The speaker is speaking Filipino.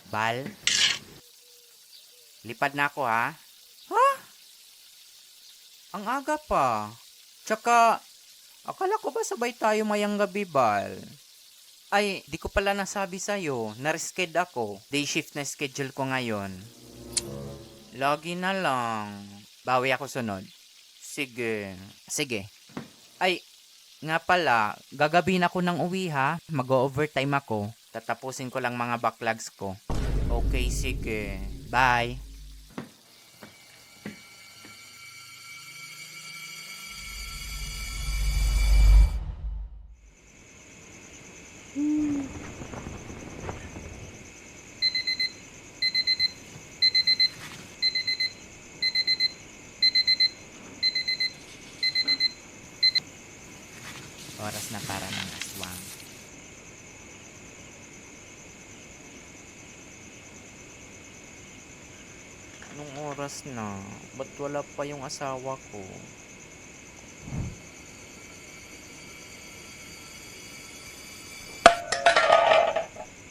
Bal, lipad na ako ha. Ha? Ang aga pa. Tsaka, akala ko ba sabay tayo mayang gabi, Bal? Ay, di ko pala nasabi sa'yo. Na-resched ako. Day shift na schedule ko ngayon. Lagi na lang. Bawi ako sunod. Sige. Sige. Ay, nga pala, gagabihin ako ng uwi ha. Mag-overtime ako. Tatapusin ko lang mga backlogs ko. Okay, sige. Bye. Oras na para ng aswang. Anong oras na? Ba't wala pa yung asawa ko?